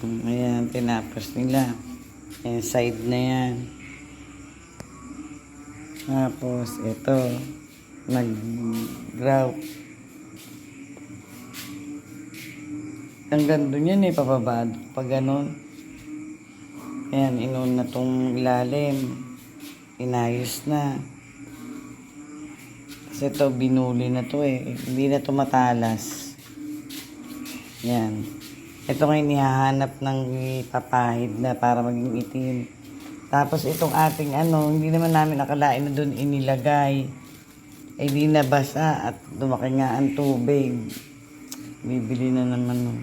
Ayan, tinapos nila. Ayan, side na yan. Tapos, ito. Nag-grout. Ang ganda yan eh, pababa. Pag ganun. Ayan, inon na tong ilalim. Inayos na. Kasi ito, binuli na to eh. Hindi na to matalas. Yan. Ito ngayon nihahanap ng papahid na para maging itim. Tapos itong ating hindi naman namin nakalain na doon inilagay. Ay di nabasa at lumaki nga ang tubig. Bibili na naman no.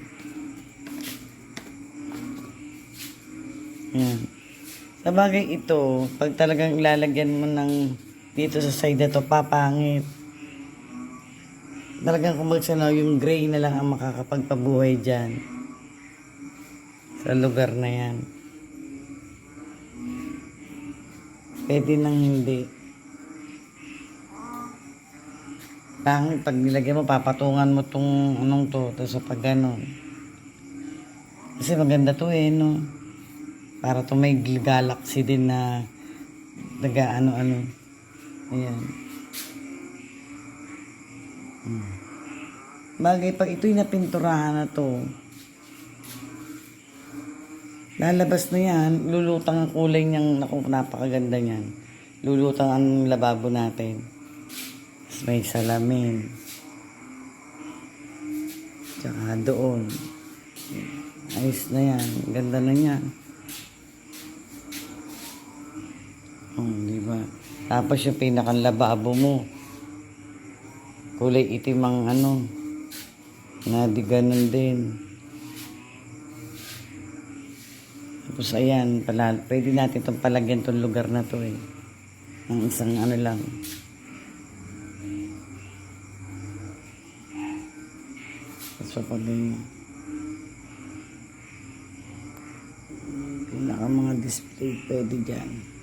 Yan. Sa bagay ito, pag talagang ilalagyan mo ng dito sa side na to, papangit. Talagang kung yung gray na lang ang makakapagpabuhay dyan. Sa lugar na yan. Pwede nang hindi. Pangit, pag nilagyan mo, papatungan mo tong to, sa pag ganon. Kasi maganda to eh, no? Para to may galaxy din na naga-ano. Ayan. Bagay, pag ito'y napinturahan na to, lalabas na yan, lulutang ang kulay niyang, napakaganda niyan. Lulutang ang lababo natin. Tapos may salamin. Tsaka doon. Ayos na yan. Ganda na niya. Diba? Tapos yung pinakang lababo mo, kulay itim ang na di ganun din. Tapos ayan, pwede natin itong palagyan itong lugar na to eh. Ang isang lang. Tapos pag pinaka mga display pwede dyan.